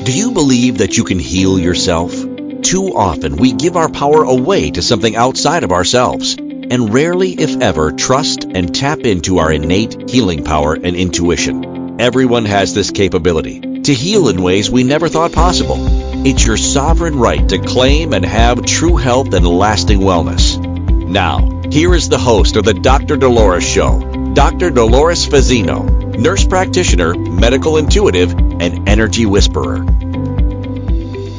Do you believe that you can heal yourself? Too often we give our power away to something outside of ourselves, and rarely, if ever, trust and tap into our innate healing power and intuition. Everyone has this capability to heal in ways we never thought possible. It's your sovereign right to claim and have true health and lasting wellness. Now, here is the host of the Dr. Dolores Show, Dr. Dolores Fazzino, nurse practitioner, medical intuitive, and energy whisperer.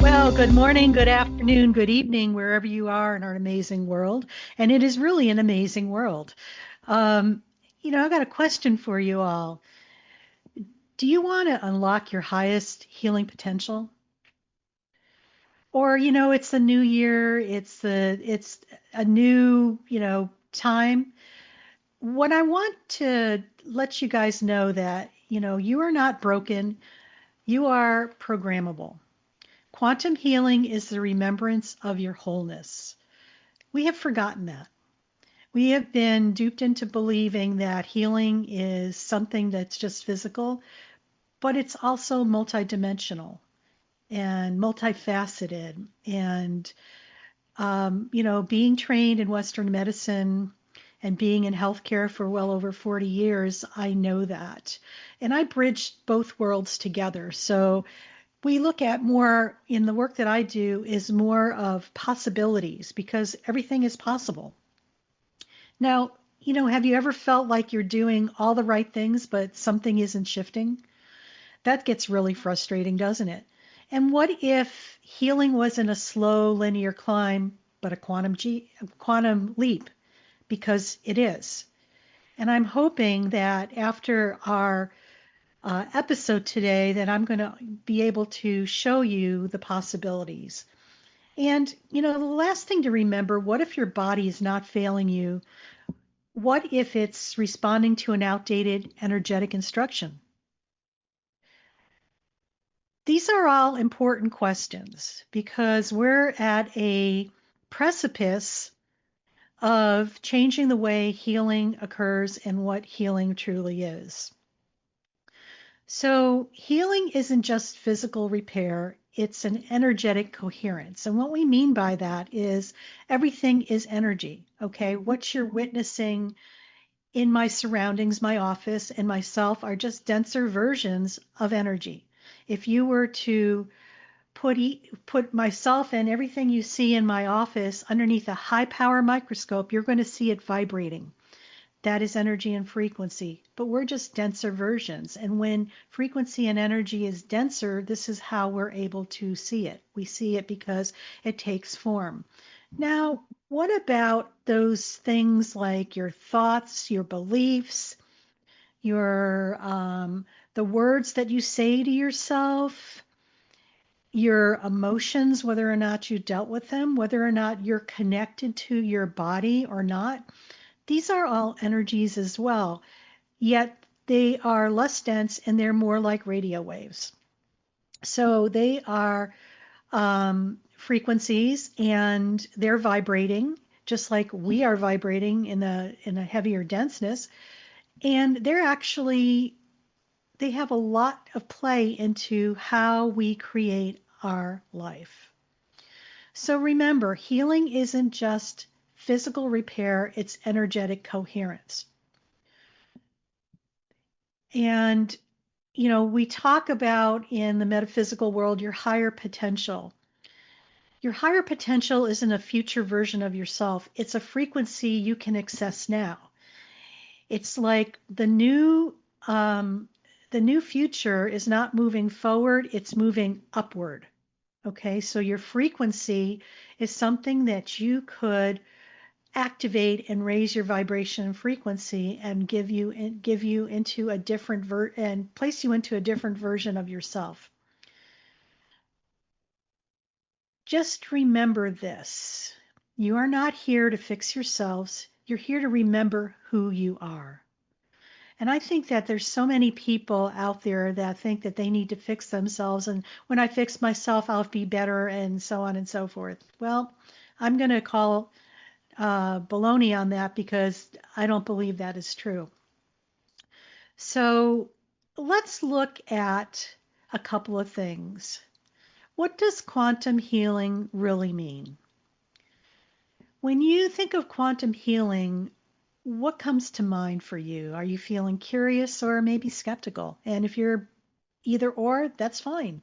Well, good morning, good afternoon, good evening, wherever you are in our amazing world. And it is really an amazing world. I've got a question for you all. Do you want to unlock your highest healing potential? Or, it's a new year, it's a new, time. What I want to let you guys know that, you are not broken, you are programmable. Quantum healing is the remembrance of your wholeness. We have forgotten that. We have been duped into believing that healing is something that's just physical, but it's also multidimensional and multifaceted. And, being trained in Western medicine and being in healthcare for well over 40 years, I know that. And I bridged both worlds together. So we look at more in the work that I do is more of possibilities because everything is possible. Now, have you ever felt like you're doing all the right things, but something isn't shifting? That gets really frustrating, doesn't it? And what if healing wasn't a slow linear climb, but a quantum leap? Because it is. And I'm hoping that after our episode today that I'm going to be able to show you the possibilities. And, the last thing to remember, what if your body is not failing you? What if it's responding to an outdated energetic instruction? These are all important questions because we're at a precipice of changing the way healing occurs and what healing truly is. So healing isn't just physical repair, it's an energetic coherence. And what we mean by that is everything is energy, okay? What you're witnessing in my surroundings, my office, and myself are just denser versions of energy. If you were to put myself and everything you see in my office underneath a high power microscope, you're going to see it vibrating. That is energy and frequency, but we're just denser versions. And when frequency and energy is denser, this is how we're able to see it. We see it because it takes form. Now, what about those things like your thoughts, your beliefs, your the words that you say to yourself, your emotions, whether or not you dealt with them, whether or not you're connected to your body or not? These are all energies as well, yet they are less dense and they're more like radio waves. So they are frequencies and they're vibrating just like we are vibrating in a heavier denseness. And they have a lot of play into how we create our life. So remember, healing isn't just physical repair, it's energetic coherence. And, we talk about in the metaphysical world your higher potential. Your higher potential isn't a future version of yourself, it's a frequency you can access now. It's like the new future is not moving forward, it's moving upward. Okay, so your frequency is something that you could activate and raise your vibration and frequency and give you into a different and place you into a different version of yourself. Just remember this. You are not here to fix yourselves. You're here to remember who you are. And I think that there's so many people out there that think that they need to fix themselves. And when I fix myself, I'll be better and so on and so forth. Well, I'm going to call baloney on that because I don't believe that is true. So let's look at a couple of things. what does quantum healing really mean? When you think of quantum healing, what comes to mind for you? Are you feeling curious or maybe skeptical? And if you're either or, that's fine.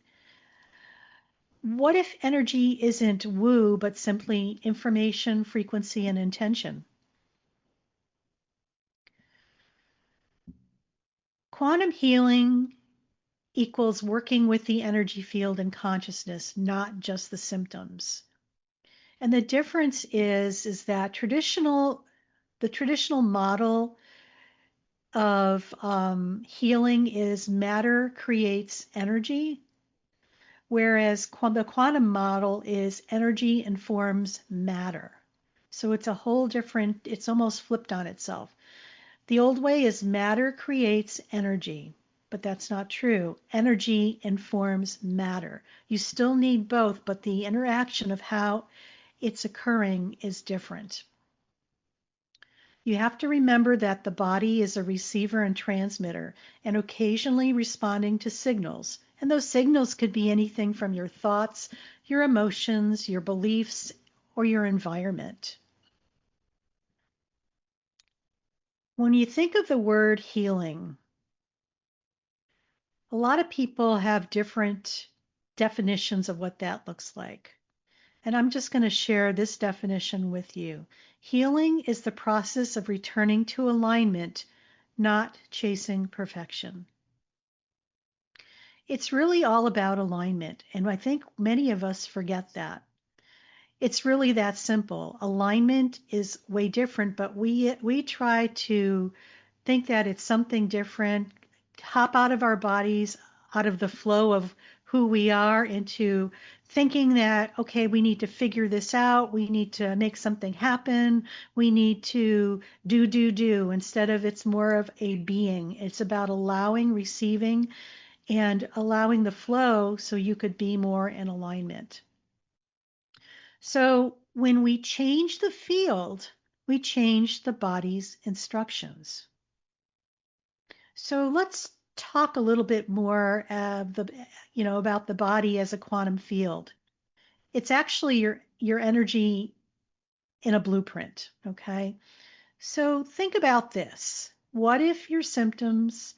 What if energy isn't woo, but simply information, frequency, and intention? Quantum healing equals working with the energy field and consciousness, not just the symptoms. And the difference is that the traditional model of healing is matter creates energy, whereas the quantum model is energy informs matter. So it's a whole different, it's almost flipped on itself. The old way is matter creates energy, but that's not true. Energy informs matter. You still need both, but the interaction of how it's occurring is different. You have to remember that the body is a receiver and transmitter, and occasionally responding to signals. And those signals could be anything from your thoughts, your emotions, your beliefs, or your environment. When you think of the word healing, a lot of people have different definitions of what that looks like. And I'm just going to share this definition with you. Healing is the process of returning to alignment, not chasing perfection. It's really all about alignment, and I think many of us forget that. It's really that simple. Alignment is way different, but we try to think that it's something different, hop out of our bodies, out of the flow of who we are into thinking that, okay, we need to figure this out. We need to make something happen. We need to do, instead of it's more of a being. It's about allowing, receiving, and allowing the flow so you could be more in alignment. So when we change the field, we change the body's instructions. So let's talk a little bit more about the body as a quantum field. It's actually your energy in a blueprint, okay? So think about this. What if your symptoms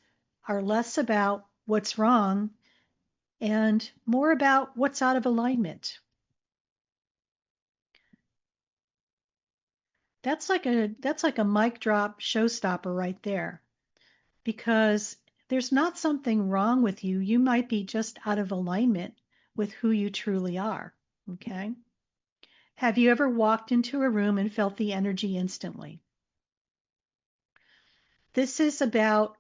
are less about what's wrong and more about what's out of alignment? That's like a mic drop showstopper right there, because there's not something wrong with you. You might be just out of alignment with who you truly are. Okay. Have you ever walked into a room and felt the energy instantly? This is about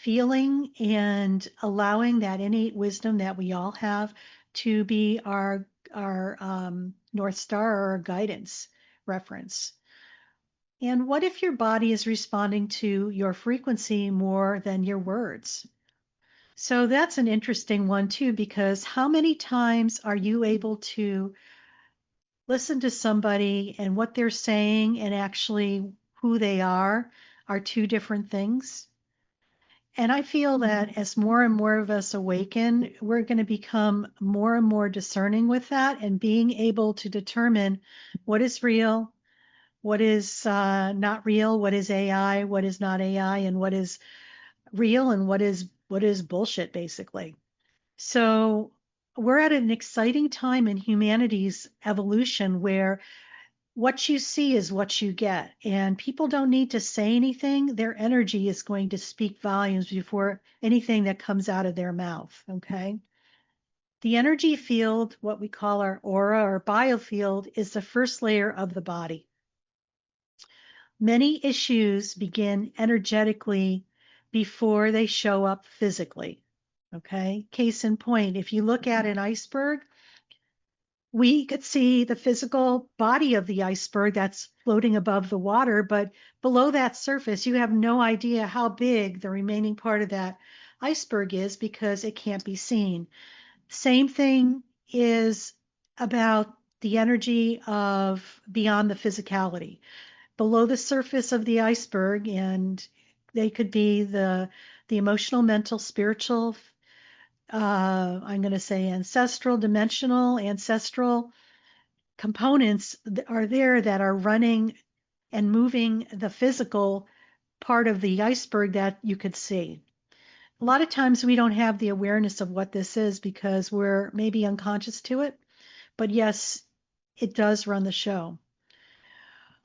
feeling and allowing that innate wisdom that we all have to be our North Star or our guidance reference. And what if your body is responding to your frequency more than your words? So that's an interesting one too, because how many times are you able to listen to somebody and what they're saying and actually who they are two different things? And I feel that as more and more of us awaken, we're going to become more and more discerning with that and being able to determine what is real, what is not real, what is AI, what is not AI, and what is real and what is bullshit, basically. So we're at an exciting time in humanity's evolution where what you see is what you get, and people don't need to say anything. Their energy is going to speak volumes before anything that comes out of their mouth. Okay. The energy field, what we call our aura or biofield, is the first layer of the body. Many issues begin energetically before they show up physically. Okay. Case in point, if you look at an iceberg, we could see the physical body of the iceberg that's floating above the water, but below that surface, you have no idea how big the remaining part of that iceberg is because it can't be seen. Same thing is about the energy of beyond the physicality. Below the surface of the iceberg, and they could be the emotional, mental, spiritual I'm going to say ancestral, dimensional, ancestral components are there that are running and moving the physical part of the iceberg that you could see. A lot of times we don't have the awareness of what this is because we're maybe unconscious to it, but yes, it does run the show.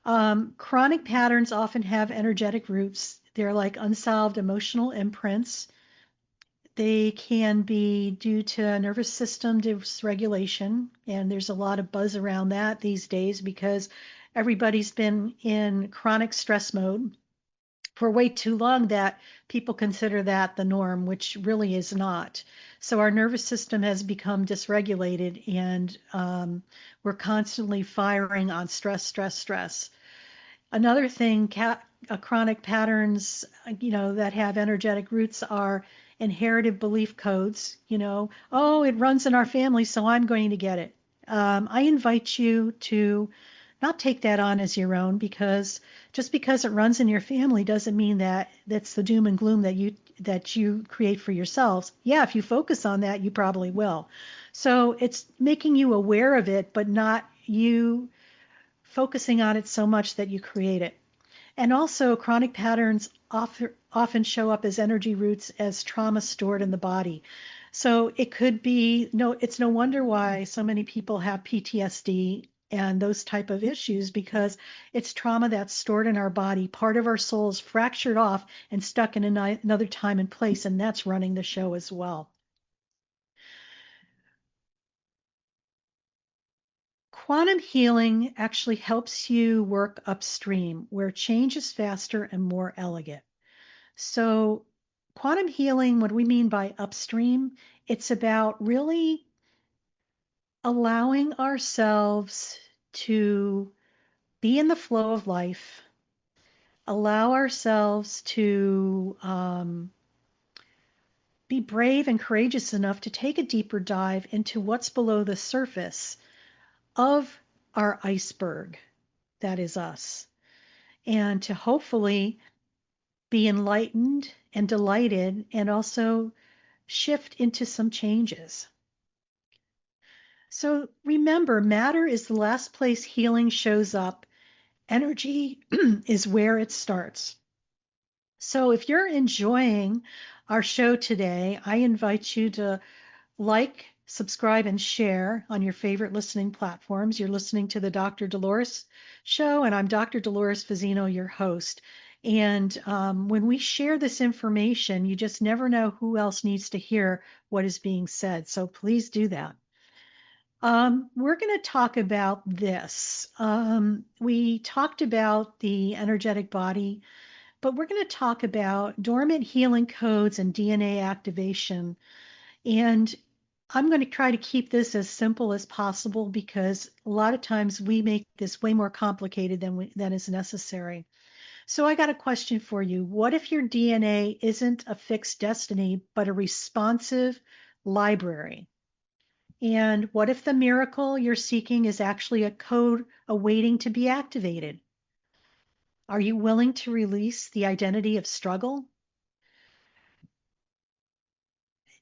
Chronic patterns often have energetic roots. They're like unsolved emotional imprints. They can be due to nervous system dysregulation, and there's a lot of buzz around that these days because everybody's been in chronic stress mode for way too long that people consider that the norm, which really is not. So our nervous system has become dysregulated, and we're constantly firing on stress, stress, stress. Another thing, chronic patterns, that have energetic roots are inherited belief codes. Oh, it runs in our family, so I'm going to get it. I invite you to not take that on as your own, because just because it runs in your family doesn't mean that that's the doom and gloom that you create for yourselves. Yeah, if you focus on that, you probably will. So it's making you aware of it, but not you focusing on it so much that you create it. And also, chronic patterns often show up as energy roots as trauma stored in the body. So it could be, it's no wonder why so many people have PTSD and those type of issues, because it's trauma that's stored in our body. Part of our soul is fractured off and stuck in another time and place, and that's running the show as well. Quantum healing actually helps you work upstream, where change is faster and more elegant. So, quantum healing, what do we mean by upstream? It's about really allowing ourselves to be in the flow of life, allow ourselves to be brave and courageous enough to take a deeper dive into what's below the surface of our iceberg, that is us, and to hopefully be enlightened and delighted and also shift into some changes. So remember, matter is the last place healing shows up. Energy is where it starts. So if you're enjoying our show today, I invite you to like, subscribe, and share on your favorite listening platforms. You're listening to the Dr. Dolores Show, and I'm Dr. Dolores Fazzino, your host. And when we share this information, you just never know who else needs to hear what is being said. So please do that. We're going to talk about this. We talked about the energetic body, but we're going to talk about dormant healing codes and DNA activation. And I'm going to try to keep this as simple as possible, because a lot of times we make this way more complicated than is necessary. So I got a question for you. What if your DNA isn't a fixed destiny, but a responsive library? And what if the miracle you're seeking is actually a code awaiting to be activated? Are you willing to release the identity of struggle?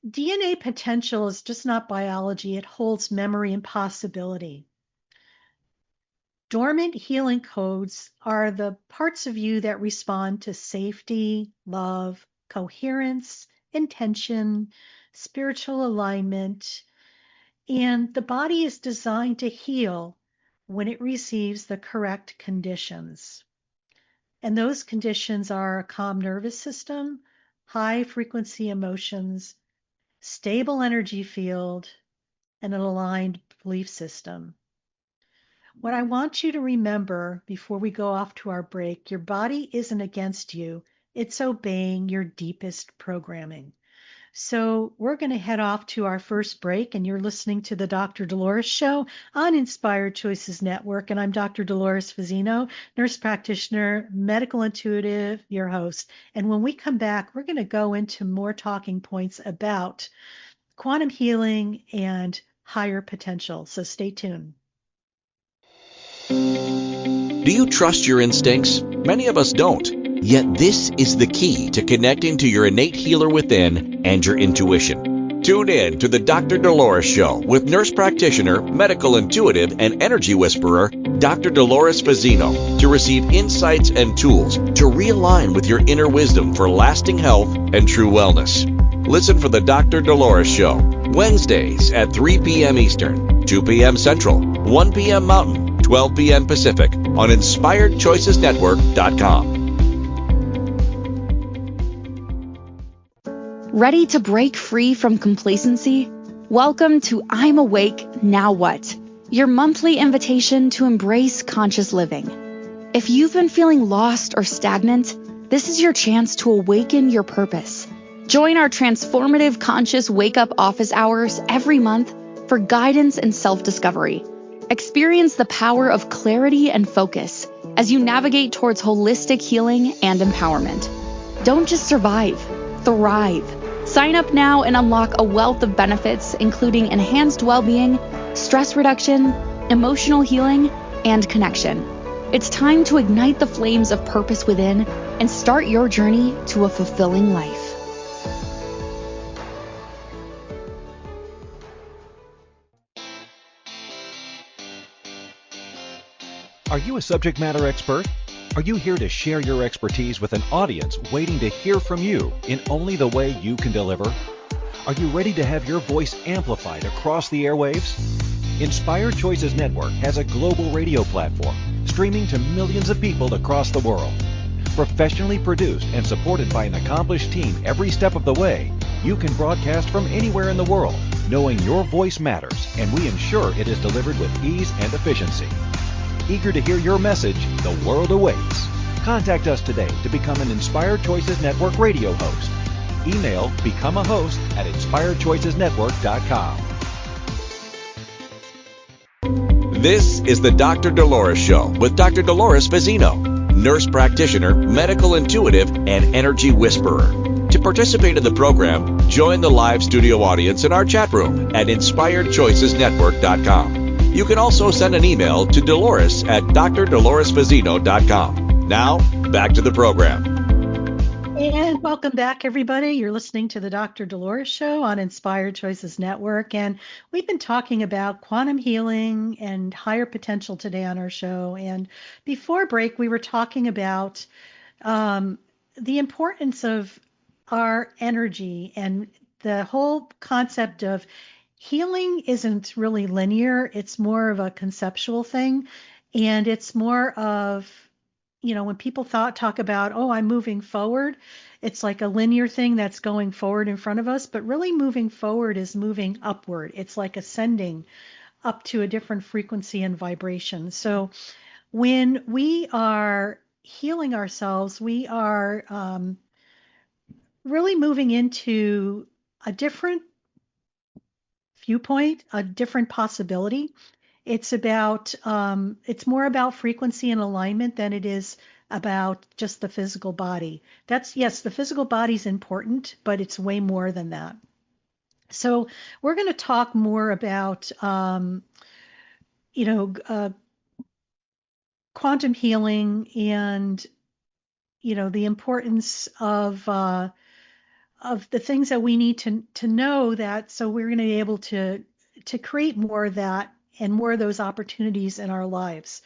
DNA potential is just not biology. It holds memory and possibility. Dormant healing codes are the parts of you that respond to safety, love, coherence, intention, spiritual alignment, and the body is designed to heal when it receives the correct conditions. And those conditions are a calm nervous system, high frequency emotions, stable energy field, and an aligned belief system. What I want you to remember before we go off to our break, your body isn't against you. It's obeying your deepest programming. So we're going to head off to our first break, and you're listening to the Dr. Dolores Show on Inspired Choices Network, and I'm Dr. Dolores Fazzino, nurse practitioner, medical intuitive, your host. And when we come back, we're going to go into more talking points about quantum healing and higher potential. So stay tuned. Do you trust your instincts? Many of us don't. Yet this is the key to connecting to your innate healer within and your intuition. Tune in to the Dr. Dolores Show with nurse practitioner, medical intuitive, and energy whisperer, Dr. Dolores Fazzino, to receive insights and tools to realign with your inner wisdom for lasting health and true wellness. Listen for the Dr. Dolores Show, Wednesdays at 3 p.m. Eastern, 2 p.m. Central, 1 p.m. Mountain, 12 p.m. Pacific on InspiredChoicesNetwork.com. Ready to break free from complacency? Welcome to I'm Awake, Now What? Your monthly invitation to embrace conscious living. If you've been feeling lost or stagnant, this is your chance to awaken your purpose. Join our transformative conscious wake-up office hours every month for guidance and self-discovery. Experience the power of clarity and focus as you navigate towards holistic healing and empowerment. Don't just survive, thrive. Sign up now and unlock a wealth of benefits, including enhanced well-being, stress reduction, emotional healing, and connection. It's time to ignite the flames of purpose within and start your journey to a fulfilling life. Are you a subject matter expert? Are you here to share your expertise with an audience waiting to hear from you in only the way you can deliver? Are you ready to have your voice amplified across the airwaves? Inspired Choices Network has a global radio platform streaming to millions of people across the world. Professionally produced and supported by an accomplished team every step of the way, you can broadcast from anywhere in the world, knowing your voice matters, and we ensure it is delivered with ease and efficiency. Eager to hear your message, the world awaits. Contact us today to become an Inspired Choices Network radio host. Email becomeahost@inspiredchoicesnetwork.com. This is the Dr. Dolores Show with Dr. Dolores Fazzino, nurse practitioner, medical intuitive, and energy whisperer. To participate in the program, join the live studio audience in our chat room at inspiredchoicesnetwork.com. You can also send an email to Dolores at drdoloresfazzino.com. Now, back to the program. And welcome back, everybody. You're listening to the Dr. Dolores Show on Inspired Choices Network. And we've been talking about quantum healing and higher potential today on our show. And before break, we were talking about the importance of our energy and the whole concept of healing isn't really linear. It's more of a conceptual thing. And it's more of, when people talk about, oh, I'm moving forward, it's like a linear thing that's going forward in front of us. But really moving forward is moving upward. It's like ascending up to a different frequency and vibration. So when we are healing ourselves, we are really moving into a different viewpoint, a different possibility. It's more about frequency and alignment than it is about just the physical body. Yes, the physical body is important, but it's way more than that. So we're going to talk more about, quantum healing and, the importance of the things that we need to know that, so we're going to be able to create more of that and more of those opportunities in our lives.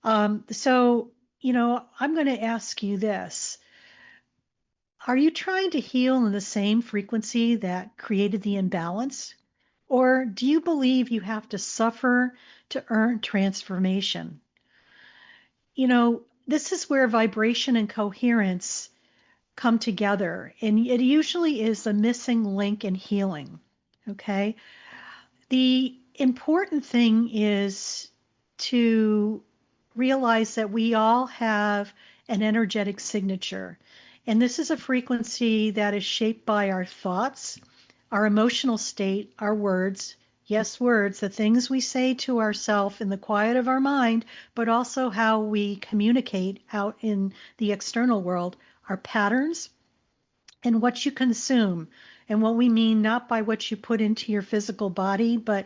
So, I'm going to ask you this. Are you trying to heal in the same frequency that created the imbalance? Or do you believe you have to suffer to earn transformation? This is where vibration and coherence come together, and it usually is a missing link in healing. Okay. The important thing is to realize that we all have an energetic signature, and this is a frequency that is shaped by our thoughts, our emotional state, our words. Yes, words, the things we say to ourselves in the quiet of our mind, but also how we communicate out in the external world, our patterns, and what you consume. And what we mean not by what you put into your physical body, but,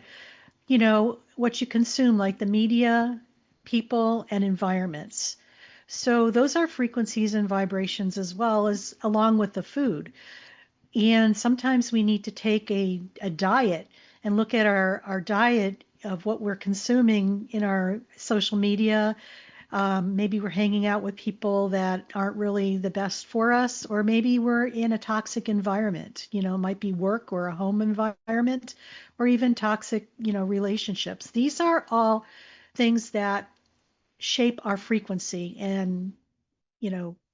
what you consume, like the media, people, and environments. So those are frequencies and vibrations as well as along with the food. And sometimes we need to take a diet and look at our diet of what we're consuming in our social media. Maybe we're hanging out with people that aren't really the best for us, or maybe we're in a toxic environment. It might be work or a home environment, or even toxic, relationships. These are all things that shape our frequency and,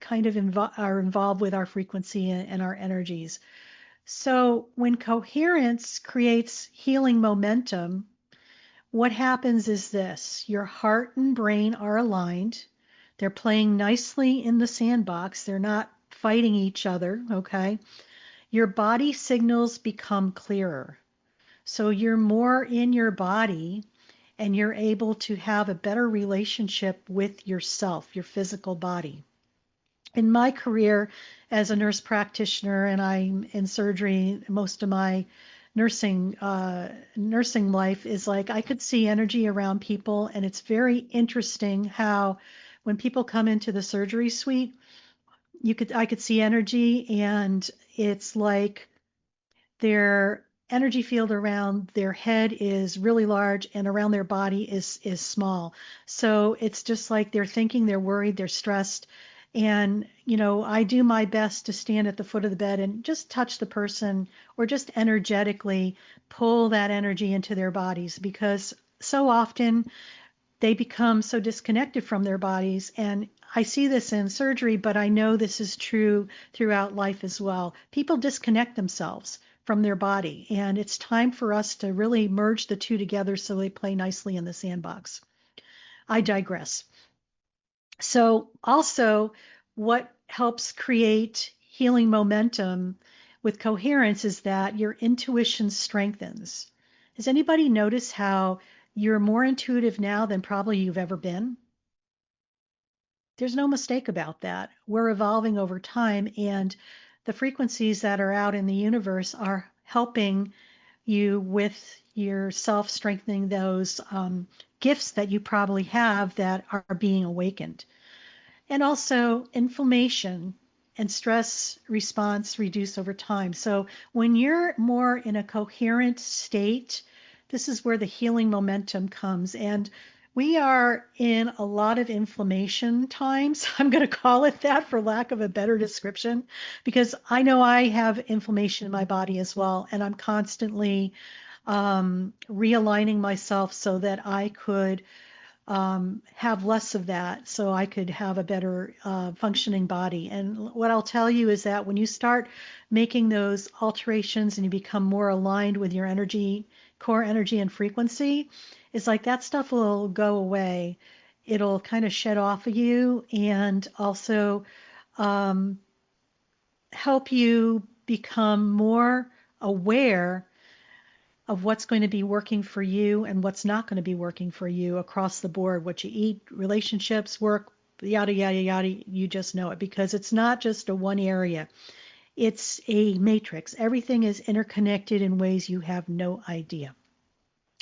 kind of are involved with our frequency and our energies. So when coherence creates healing momentum, what happens is this: your heart and brain are aligned. They're playing nicely in the sandbox. They're not fighting each other, okay? Your body signals become clearer. So you're more in your body and you're able to have a better relationship with yourself, your physical body. In my career as a nurse practitioner, and I'm in surgery, most of my nursing life is like I could see energy around people, and it's very interesting how when people come into the surgery suite, I could see energy, and it's like their energy field around their head is really large and around their body is small. So it's just like they're thinking, they're worried, they're stressed. And, I do my best to stand at the foot of the bed and just touch the person or just energetically pull that energy into their bodies, because so often they become so disconnected from their bodies. And I see this in surgery, but I know this is true throughout life as well. People disconnect themselves from their body, and it's time for us to really merge the two together so they play nicely in the sandbox. I digress. So also, what helps create healing momentum with coherence is that your intuition strengthens. Has anybody noticed how you're more intuitive now than probably you've ever been? There's no mistake about that. We're evolving over time, and the frequencies that are out in the universe are helping you with yourself, strengthening those gifts that you probably have that are being awakened. And also inflammation and stress response reduce over time. So when you're more in a coherent state, this is where the healing momentum comes. And we are in a lot of inflammation times. I'm going to call it that for lack of a better description, because I know I have inflammation in my body as well. And I'm constantly realigning myself so that I could have less of that, so I could have a better functioning body. And what I'll tell you is that when you start making those alterations and you become more aligned with your energy, core energy and frequency, it's like that stuff will go away. It'll kind of shed off of you, and also help you become more aware of what's going to be working for you and what's not going to be working for you across the board. What you eat, relationships, work, yada, yada, yada, you just know it, because it's not just a one area. It's a matrix. Everything is interconnected in ways you have no idea.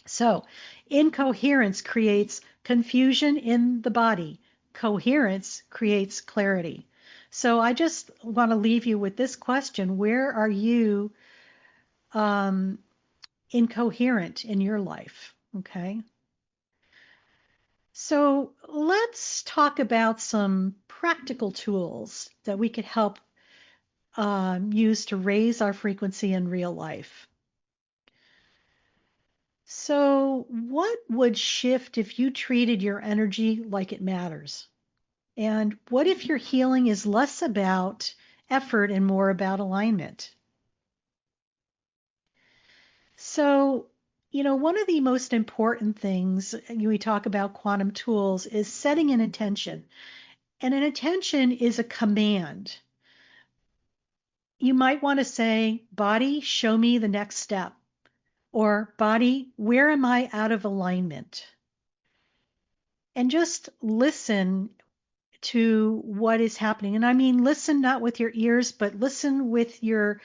So incoherence creates confusion in the body. Coherence creates clarity. So I just want to leave you with this question: where are you incoherent in your life? Okay. So let's talk about some practical tools that we could help use to raise our frequency in real life. So what would shift if you treated your energy like it matters? And what if your healing is less about effort and more about alignment? So, one of the most important things we talk about quantum tools is setting an intention. And an intention is a command. You might want to say, body, show me the next step. Or body, where am I out of alignment? And just listen to what is happening. And I mean, listen not with your ears, but listen with your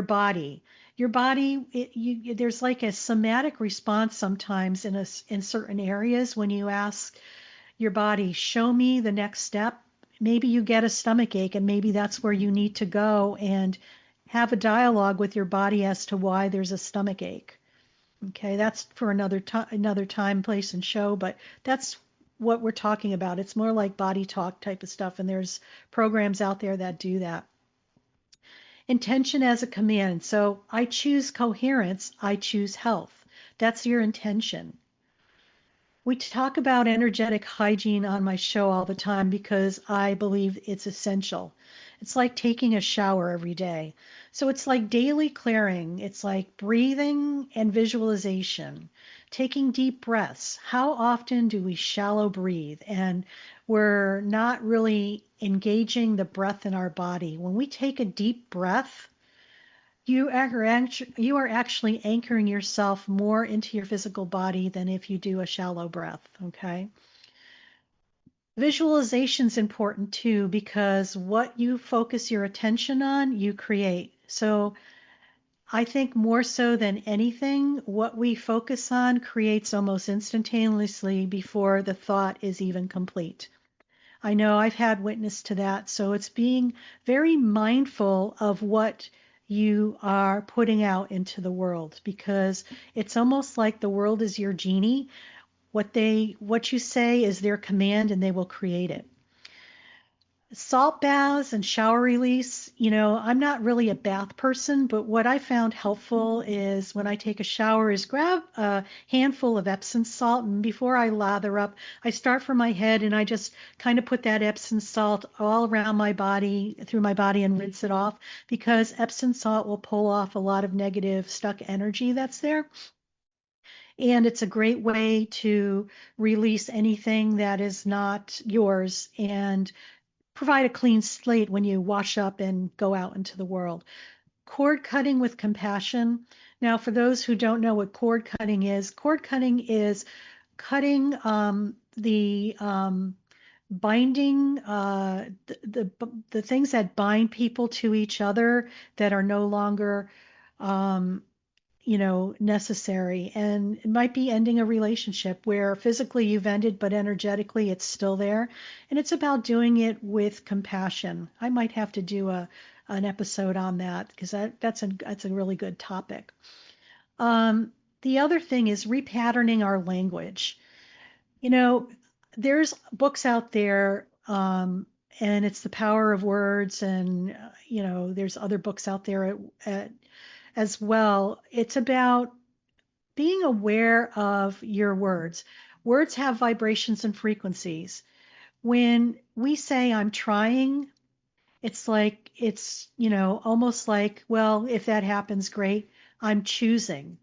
body. Your body, there's like a somatic response sometimes in certain areas when you ask your body, show me the next step. Maybe you get a stomach ache, and maybe that's where you need to go and have a dialogue with your body as to why there's a stomach ache. Okay, that's for another time, place, and show, but that's what we're talking about. It's more like body talk type of stuff, and there's programs out there that do that. Intention as a command. So I choose coherence, I choose health. That's your intention. We talk about energetic hygiene on my show all the time because I believe it's essential. It's like taking a shower every day. So it's like daily clearing. It's like breathing and visualization, taking deep breaths. How often do we shallow breathe? And we're not really engaging the breath in our body. When we take a deep breath, you are actually anchoring yourself more into your physical body than if you do a shallow breath, okay? Visualization is important too, because what you focus your attention on, you create. So I think more so than anything, what we focus on creates almost instantaneously before the thought is even complete. I know I've had witness to that. So it's being very mindful of what you are putting out into the world, because it's almost like the world is your genie. What you say is their command, and they will create it. Salt baths and shower release, I'm not really a bath person, but what I found helpful is when I take a shower is grab a handful of Epsom salt, and before I lather up, I start from my head and I just kind of put that Epsom salt all around my body, through my body, and rinse it off, because Epsom salt will pull off a lot of negative stuck energy that's there. And it's a great way to release anything that is not yours and provide a clean slate when you wash up and go out into the world. Cord cutting with compassion. Now, for those who don't know what cord cutting is cutting the binding, the things that bind people to each other that are no longer necessary. And it might be ending a relationship where physically you've ended, but energetically it's still there. And it's about doing it with compassion. I might have to do an episode on that, because that's a really good topic. The other thing is repatterning our language. There's books out there, and it's The Power of Words, and there's other books out there as well. It's about being aware of your words. Words have vibrations and frequencies. When we say I'm trying, it's almost like, well, if that happens, great. I'm choosing.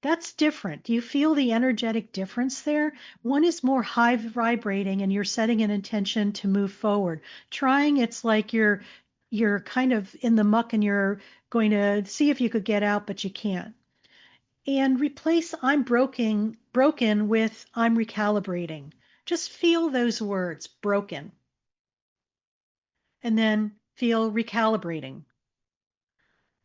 That's different. Do you feel the energetic difference there? One is more high vibrating and you're setting an intention to move forward. Trying, it's like you're kind of in the muck and you're going to see if you could get out, but you can't. And replace I'm broken with I'm recalibrating. Just feel those words, broken. And then feel recalibrating.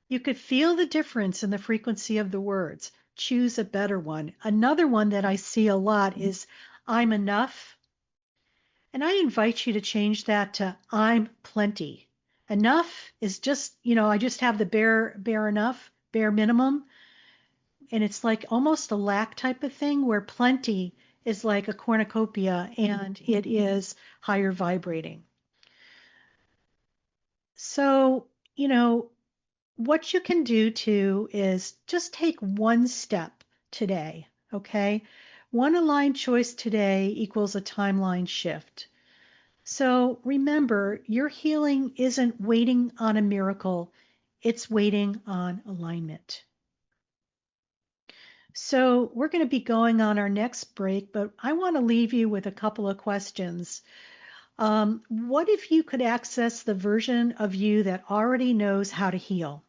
You could feel the difference in the frequency of the words. Choose a better one. Another one that I see a lot is I'm enough. And I invite you to change that to I'm plenty. Enough is just, I just have the bare enough, bare minimum. And it's like almost a lack type of thing, where plenty is like a cornucopia and it is higher vibrating. So, what you can do too is just take one step today, okay? One aligned choice today equals a timeline shift. So remember, your healing isn't waiting on a miracle, it's waiting on alignment. So we're going to be going on our next break, but I want to leave you with a couple of questions. What if you could access the version of you that already knows how to heal?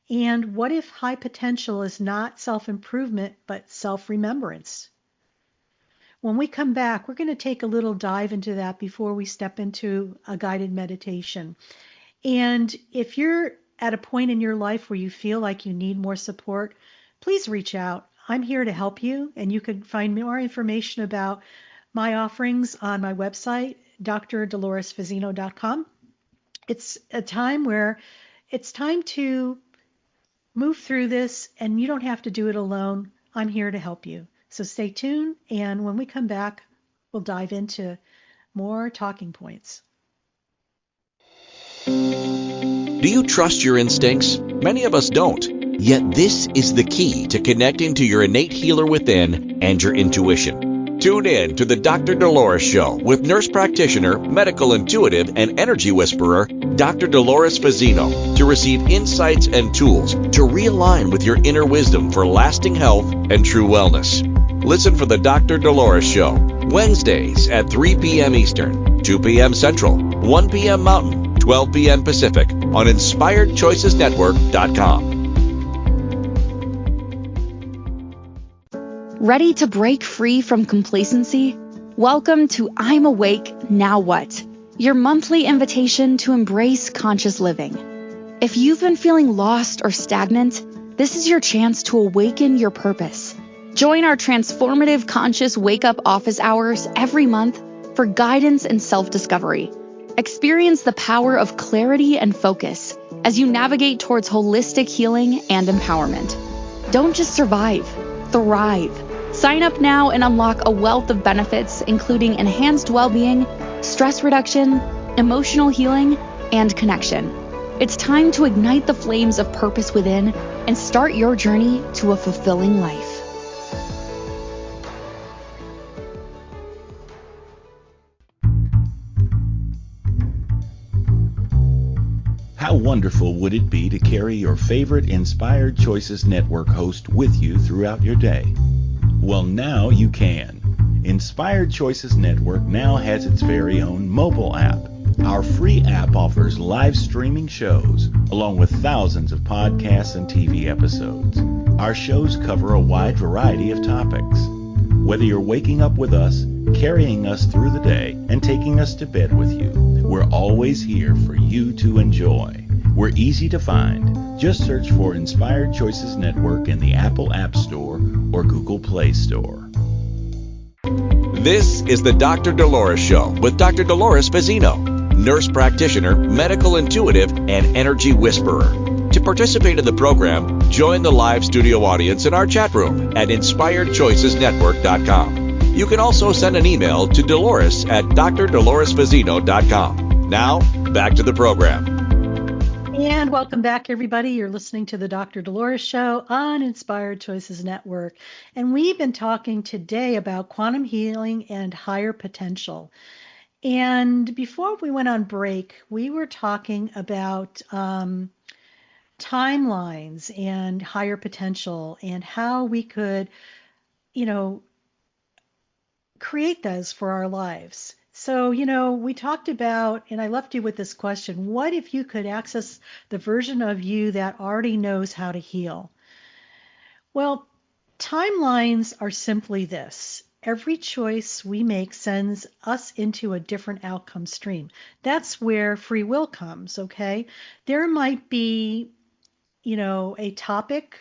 And what if high potential is not self-improvement, but self-remembrance? When we come back, we're going to take a little dive into that before we step into a guided meditation. And if you're at a point in your life where you feel like you need more support, please reach out. I'm here to help you, and you can find more information about my offerings on my website, drdoloresfazzino.com. It's a time where it's time to move through this, and you don't have to do it alone. I'm here to help you. So stay tuned, and when we come back, we'll dive into more talking points. Do you trust your instincts? Many of us don't. Yet this is the key to connecting to your innate healer within and your intuition. Tune in to the Dr. Dolores Show with nurse practitioner, medical intuitive, and energy whisperer, Dr. Dolores Fazzino, to receive insights and tools to realign with your inner wisdom for lasting health and true wellness. Listen for the Dr. Dolores Show, Wednesdays at 3 p.m. Eastern, 2 p.m. Central, 1 p.m. Mountain, 12 p.m. Pacific on InspiredChoicesNetwork.com. Ready to break free from complacency? Welcome to I'm Awake, Now What? Your monthly invitation to embrace conscious living. If you've been feeling lost or stagnant, this is your chance to awaken your purpose. Join our transformative conscious wake-up office hours every month for guidance and self-discovery. Experience the power of clarity and focus as you navigate towards holistic healing and empowerment. Don't just survive, thrive. Sign up now and unlock a wealth of benefits, including enhanced well-being, stress reduction, emotional healing, and connection. It's time to ignite the flames of purpose within and start your journey to a fulfilling life. How wonderful would it be to carry your favorite Inspired Choices Network host with you throughout your day? Well, now you can. Inspired Choices Network now has its very own mobile app. Our free app offers live streaming shows, along with thousands of podcasts and TV episodes. Our shows cover a wide variety of topics. Whether you're waking up with us, carrying us through the day, and taking us to bed with you, we're always here for you to enjoy. We're easy to find. Just search for Inspired Choices Network in the Apple App Store or Google Play Store. This is the Dr. Dolores Show with Dr. Dolores Fazzino, nurse practitioner, medical intuitive, and energy whisperer. To participate in the program, join the live studio audience in our chat room at InspiredChoicesNetwork.com. You can also send an email to Dolores at drdoloresfazzino.com. Now, back to the program. And welcome back, everybody. You're listening to the Dr. Dolores Show on Inspired Choices Network. And we've been talking today about quantum healing and higher potential. And before we went on break, we were talking about timelines and higher potential and how we could, create those for our lives. So, we talked about, and I left you with this question, what if you could access the version of you that already knows how to heal? Well, timelines are simply this. Every choice we make sends us into a different outcome stream. That's where free will comes, okay? There might be, a topic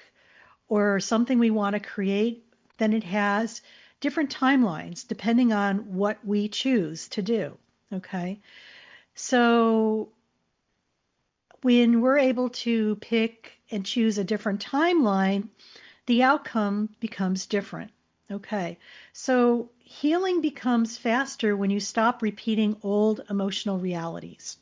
or something we want to create, then it has different timelines depending on what we choose to do, okay? So when we're able to pick and choose a different timeline, the outcome becomes different, okay? So healing becomes faster when you stop repeating old emotional realities.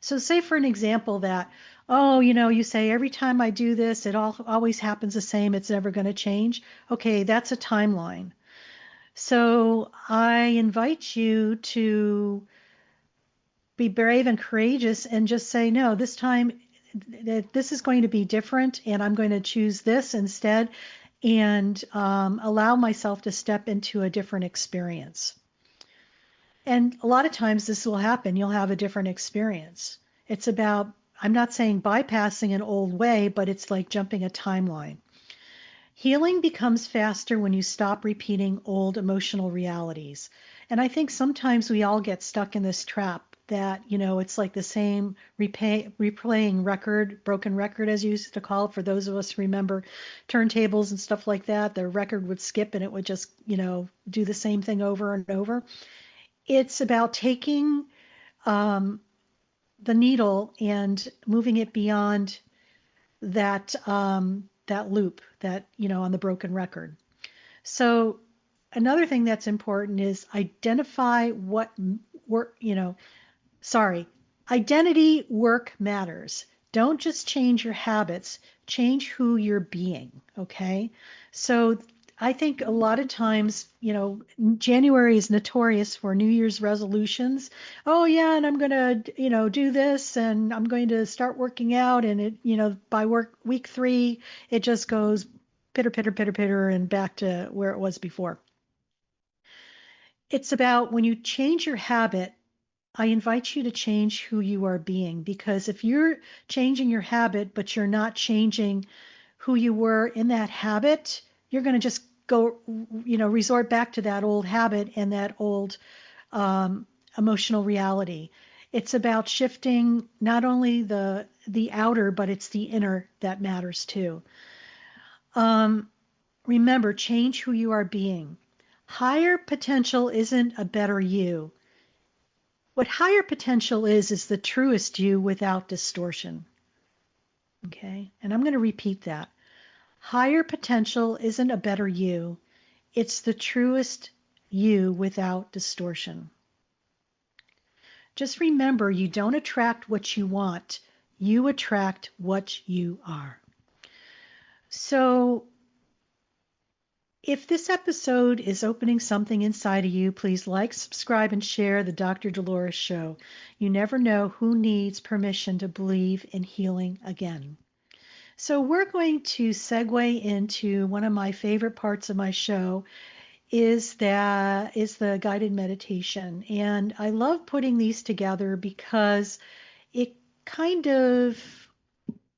So say for an example that, you say every time I do this, it always happens the same. It's never going to change. Okay, that's a timeline. So I invite you to be brave and courageous and just say, no, this time this is going to be different and I'm going to choose this instead and allow myself to step into a different experience. And a lot of times this will happen. You'll have a different experience. It's about, I'm not saying bypassing an old way, but it's like jumping a timeline. Healing becomes faster when you stop repeating old emotional realities. And I think sometimes we all get stuck in this trap that, it's like the same replaying record, broken record, as you used to call it, for those of us who remember turntables and stuff like that. The record would skip and it would just, do the same thing over and over. It's about taking the needle and moving it beyond that that loop that, on the broken record. So another thing that's important is identify what work, identity work matters. Don't just change your habits, change who you're being, okay? So I think a lot of times, January is notorious for New Year's resolutions. Oh yeah, and I'm going to, do this and I'm going to start working out, and by week 3, it just goes pitter, pitter, pitter, pitter and back to where it was before. It's about when you change your habit, I invite you to change who you are being, because if you're changing your habit, but you're not changing who you were in that habit, you're going to just go, resort back to that old habit and that old emotional reality. It's about shifting not only the outer, but it's the inner that matters too. Remember, change who you are being. Higher potential isn't a better you. What higher potential is the truest you without distortion. Okay? And I'm going to repeat that. Higher potential isn't a better you. It's the truest you without distortion. Just remember, you don't attract what you want. You attract what you are. So, if this episode is opening something inside of you, please like, subscribe, and share the Dr. Dolores Show. You never know who needs permission to believe in healing again. So we're going to segue into one of my favorite parts of my show, is the guided meditation. And I love putting these together because it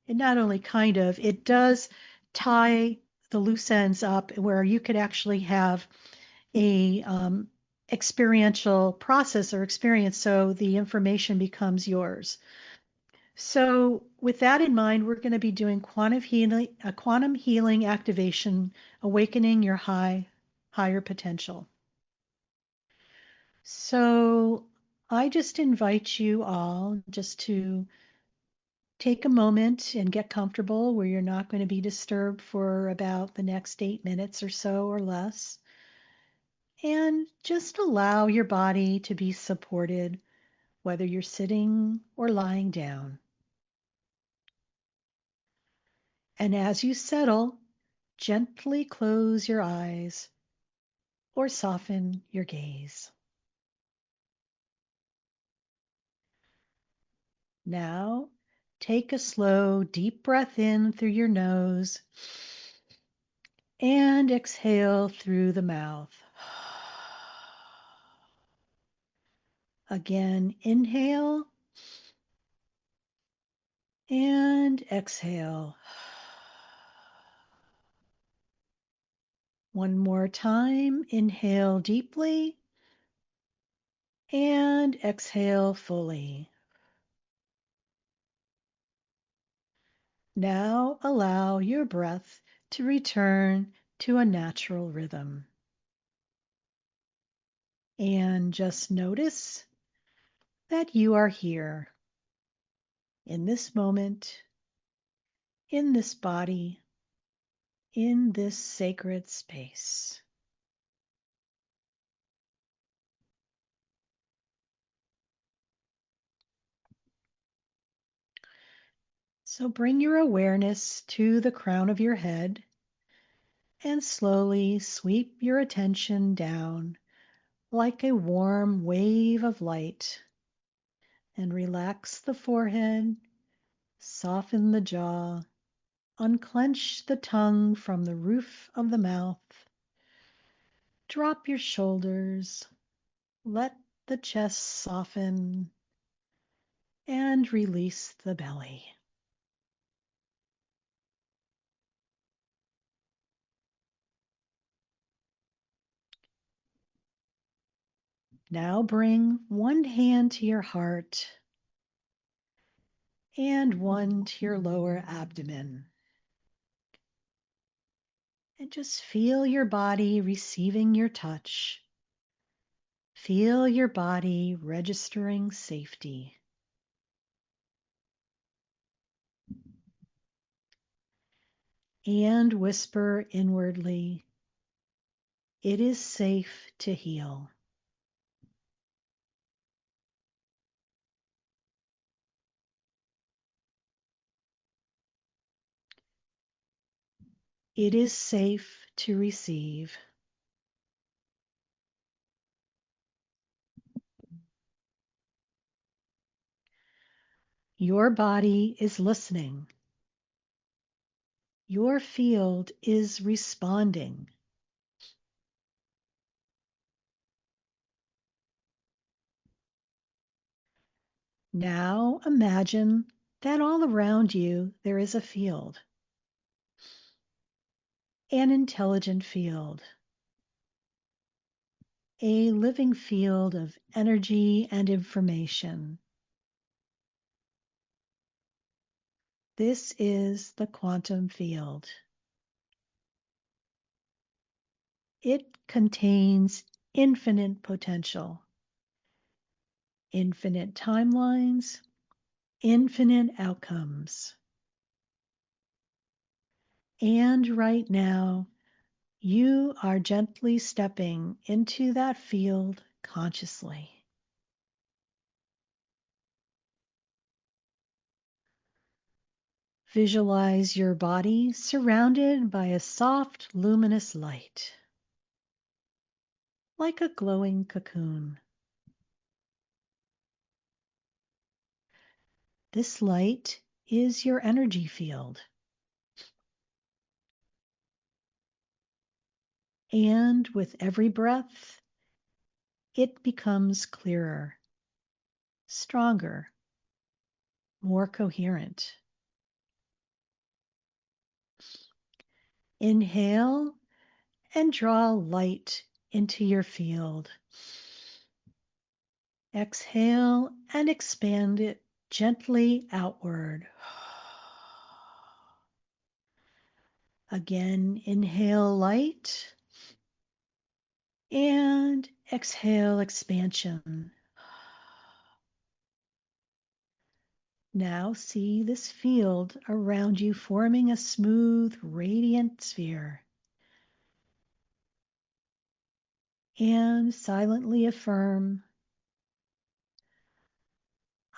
it does tie the loose ends up, where you could actually have a experiential process or experience, so the information becomes yours. So with that in mind, we're going to be doing quantum healing activation, awakening your higher potential. So I just invite you all just to take a moment and get comfortable where you're not going to be disturbed for about the next 8 minutes or so or less. And just allow your body to be supported, whether you're sitting or lying down. And as you settle, gently close your eyes or soften your gaze. Now, take a slow, deep breath in through your nose and exhale through the mouth. Again, inhale and exhale. One more time, inhale deeply and exhale fully. Now allow your breath to return to a natural rhythm. And just notice that you are here in this moment, in this body, in this sacred space. So bring your awareness to the crown of your head and slowly sweep your attention down like a warm wave of light, and relax the forehead, soften the jaw, unclench the tongue from the roof of the mouth, drop your shoulders, let the chest soften, and release the belly. Now bring one hand to your heart and one to your lower abdomen. And just feel your body receiving your touch. Feel your body registering safety. and whisper inwardly, "It is safe to heal." It is safe to receive. Your body is listening. Your field is responding. Now imagine that all around you there is a field, an intelligent field, a living field of energy and information. This is the quantum field. It contains infinite potential, infinite timelines, infinite outcomes. And right now, you are gently stepping into that field consciously. Visualize your body surrounded by a soft, luminous light, like a glowing cocoon. This light is your energy field. And with every breath, it becomes clearer, stronger, more coherent. Inhale and draw light into your field. Exhale and expand it gently outward. Again, inhale light and exhale expansion. Now see this field around you forming a smooth, radiant sphere. And silently affirm,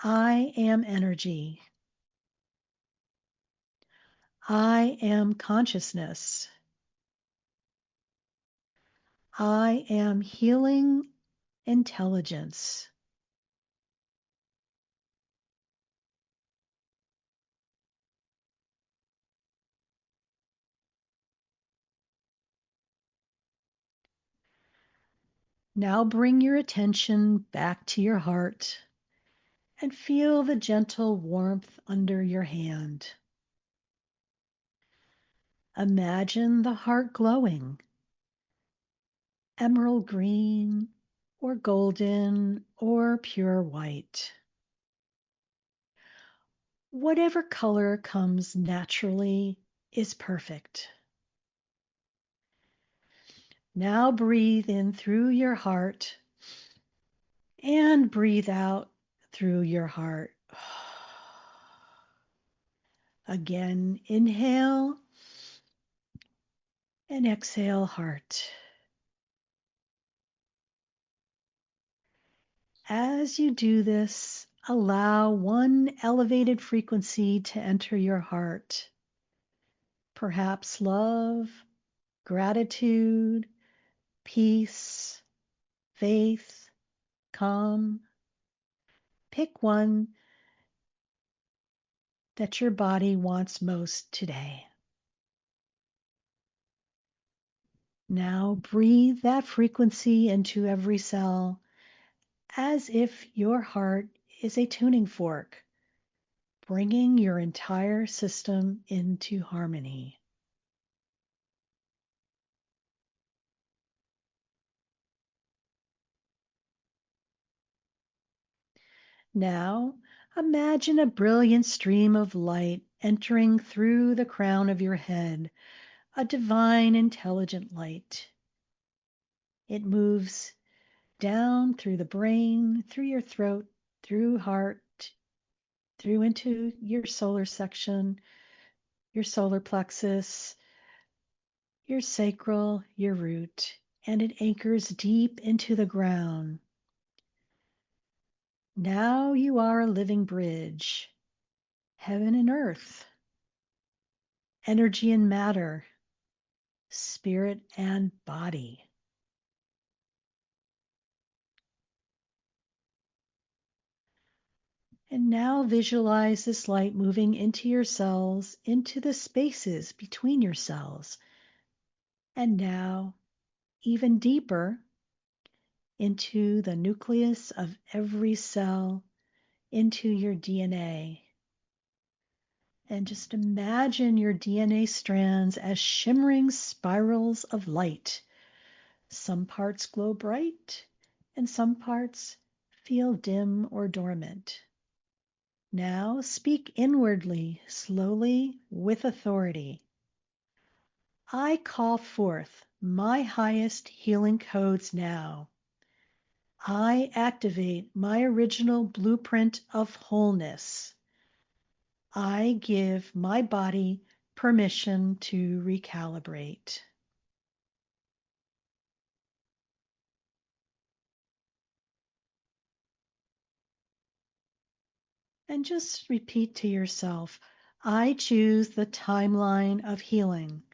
"I am energy. I am consciousness. I am healing intelligence." Now bring your attention back to your heart and feel the gentle warmth under your hand. Imagine the heart glowing, emerald green or golden or pure white. Whatever color comes naturally is perfect. Now breathe in through your heart and breathe out through your heart. Again, inhale and exhale heart. As you do this, allow one elevated frequency to enter your heart. Perhaps love, gratitude, peace, faith, calm. Pick one that your body wants most today. Now breathe that frequency into every cell as if your heart is a tuning fork, bringing your entire system into harmony. Now, imagine a brilliant stream of light entering through the crown of your head, a divine, intelligent light. It moves down through the brain, through your throat, through heart, through into your solar section, your solar plexus, your sacral, your root, and it anchors deep into the ground. Now you are a living bridge, heaven and earth, energy and matter, spirit and body. And now visualize this light moving into your cells, into the spaces between your cells. And now, even deeper, into the nucleus of every cell, into your DNA. And just imagine your DNA strands as shimmering spirals of light. Some parts glow bright, and some parts feel dim or dormant. Now speak inwardly, slowly, with authority. I call forth my highest healing codes now. I activate my original blueprint of wholeness. I give my body permission to recalibrate. And just repeat to yourself, I choose the timeline of healing.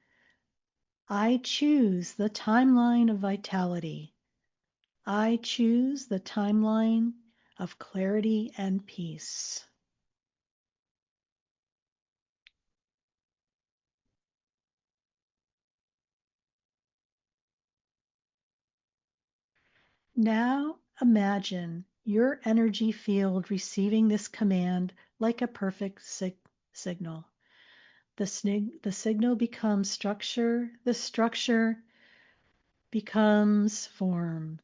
I choose the timeline of vitality. I choose the timeline of clarity and peace. Now imagine your energy field receiving this command like a perfect signal. The signal becomes structure, the structure becomes form.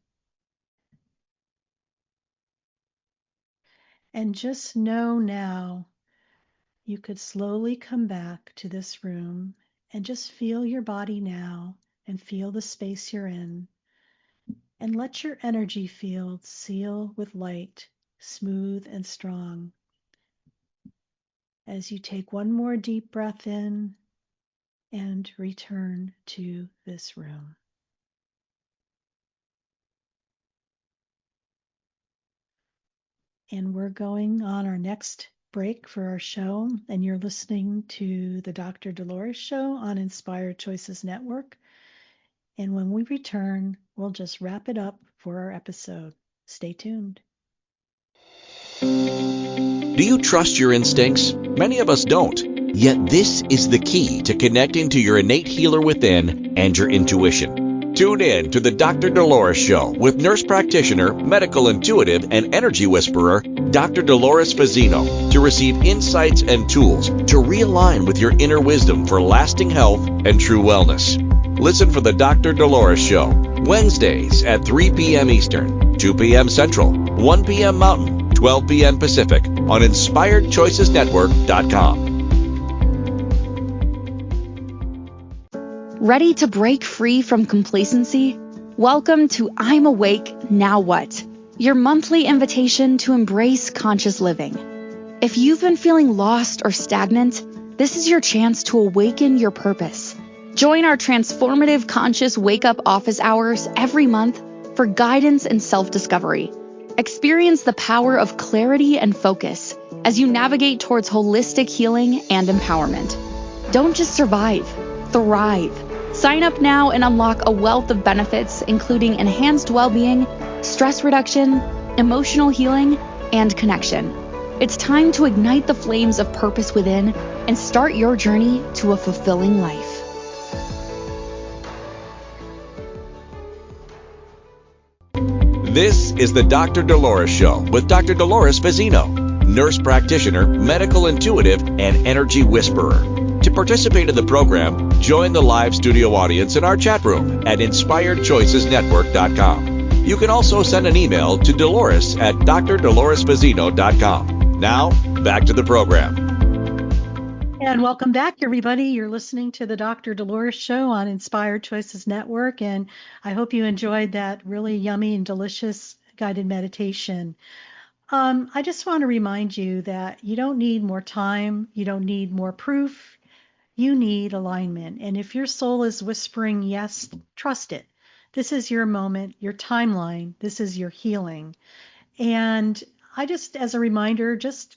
And just know now you could slowly come back to this room and just feel your body now and feel the space you're in. And let your energy field seal with light, smooth and strong. As you take one more deep breath in and return to this room. And we're going on our next break for our show, and you're listening to the Dr. Dolores Show on Inspired Choices Network. And when we return, we'll just wrap it up for our episode. Stay tuned. Do you trust your instincts? Many of us don't. Yet this is the key to connecting to your innate healer within and your intuition. Tune in to the Dr. Dolores Show with nurse practitioner, medical intuitive, and energy whisperer, Dr. Dolores Fazzino, to receive insights and tools to realign with your inner wisdom for lasting health and true wellness. Listen for the Dr. Dolores Show, Wednesdays at 3 p.m. Eastern, 2 p.m. Central, 1 p.m. Mountain, 12 p.m. Pacific on InspiredChoicesNetwork.com. Ready to break free from complacency? Welcome to I'm Awake, Now What? Your monthly invitation to embrace conscious living. If you've been feeling lost or stagnant, this is your chance to awaken your purpose. Join our transformative conscious wake-up office hours every month for guidance and self-discovery. Experience the power of clarity and focus as you navigate towards holistic healing and empowerment. Don't just survive, thrive. Sign up now and unlock a wealth of benefits, including enhanced well-being, stress reduction, emotional healing, and connection. It's time to ignite the flames of purpose within and start your journey to a fulfilling life. This is the Dr. Dolores Show with Dr. Dolores Fazzino, nurse practitioner, medical intuitive, and energy whisperer. To participate in the program, join the live studio audience in our chat room at InspiredChoicesNetwork.com. You can also send an email to Dolores at drdoloresfazzino.com. Now, back to the program. And welcome back, everybody. You're listening to the Dr. Dolores Show on Inspired Choices Network, and I hope you enjoyed that really yummy and delicious guided meditation. I just want to remind you that you don't need more time, you don't need more proof, You need alignment. And if your soul is whispering yes, trust it. This is your moment, your timeline. This is your healing. And I just, as a reminder, just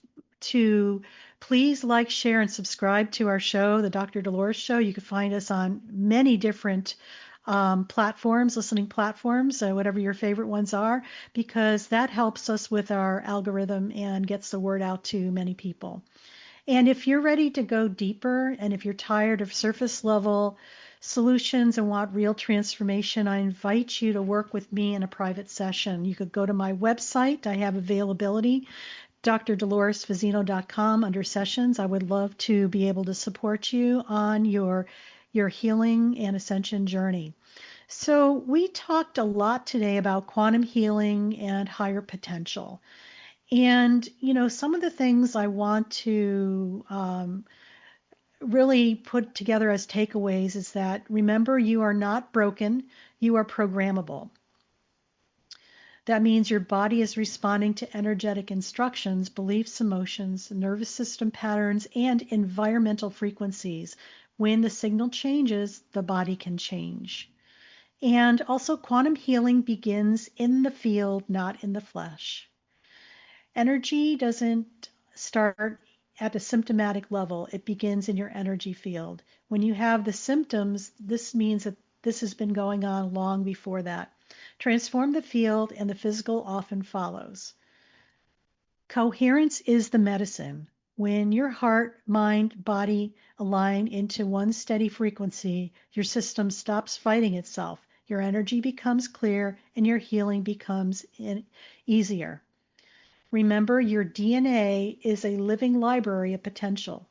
to please like, share, and subscribe to our show, the Dr. Dolores Show. You can find us on many different platforms, listening platforms, whatever your favorite ones are, because that helps us with our algorithm and gets the word out to many people. And if you're ready to go deeper, and if you're tired of surface level solutions and want real transformation, I invite you to work with me in a private session. You could go to my website. I have availability, drdoloresfazzino.com, under sessions. I would love to be able to support you on your healing and ascension journey. So we talked a lot today about quantum healing and higher potential. And, some of the things I want to really put together as takeaways is that, remember, you are not broken, you are programmable. That means your body is responding to energetic instructions, beliefs, emotions, nervous system patterns, and environmental frequencies. When the signal changes, the body can change. And also, quantum healing begins in the field, not in the flesh. Energy doesn't start at a symptomatic level. It begins in your energy field. When you have the symptoms, this means that this has been going on long before that. Transform the field, and the physical often follows. Coherence is the medicine. When your heart, mind, body align into one steady frequency, your system stops fighting itself. Your energy becomes clear, and your healing becomes easier. Remember, your DNA is a living library of potential.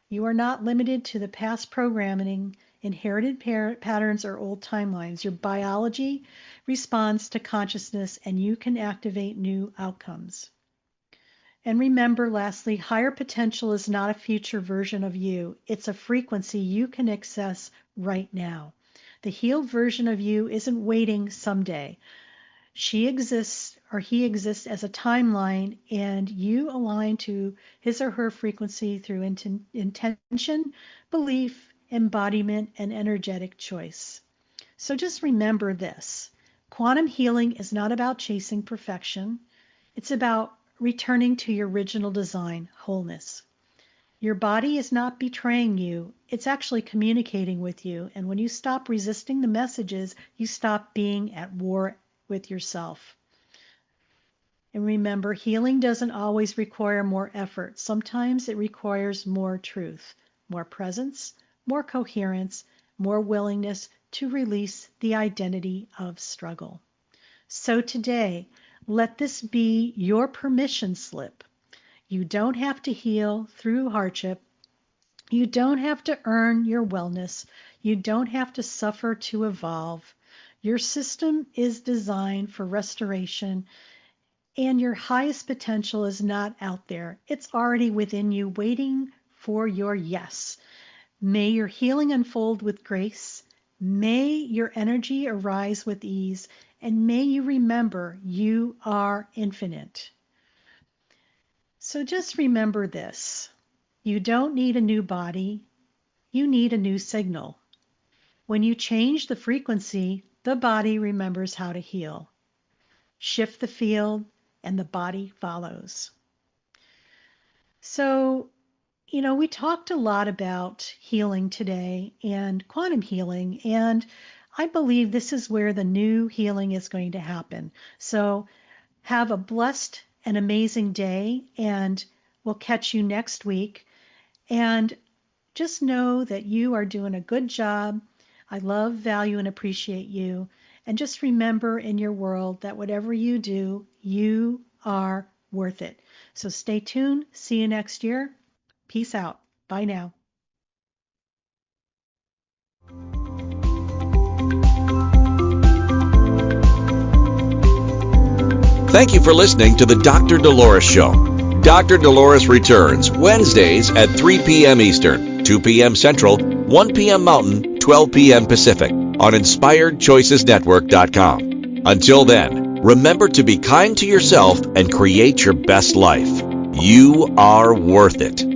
You are not limited to the past programming, inherited patterns, or old timelines. Your biology responds to consciousness, and you can activate new outcomes. And remember, lastly, higher potential is not a future version of you. It's a frequency you can access right now. The healed version of you isn't waiting someday. She exists, or he exists, as a timeline, and you align to his or her frequency through intention, belief, embodiment, and energetic choice. So just remember this. Quantum healing is not about chasing perfection. It's about returning to your original design, wholeness. Your body is not betraying you. It's actually communicating with you. And when you stop resisting the messages, you stop being at war with yourself. And remember, healing doesn't always require more effort. Sometimes it requires more truth, more presence, more coherence, more willingness to release the identity of struggle. So today, let this be your permission slip. You don't have to heal through hardship. You don't have to earn your wellness. You don't have to suffer to evolve. Your system is designed for restoration, and your highest potential is not out there. It's already within you, waiting for your yes. May your healing unfold with grace. May your energy arise with ease, and may you remember you are infinite. So just remember this. You don't need a new body. You need a new signal. When you change the frequency, the body remembers how to heal. Shift the field, and the body follows. So, we talked a lot about healing today and quantum healing, and I believe this is where the new healing is going to happen. So have a blessed and amazing day, and we'll catch you next week. And just know that you are doing a good job. I love, value, and appreciate you. And just remember in your world that whatever you do, you are worth it. So stay tuned. See you next year. Peace out. Bye now. Thank you for listening to the Dr. Dolores Show. Dr. Dolores returns Wednesdays at 3 p.m. Eastern, 2 p.m. Central, 1 p.m. Mountain, 12 p.m. Pacific on InspiredChoicesNetwork.com. Until then, remember to be kind to yourself and create your best life. You are worth it.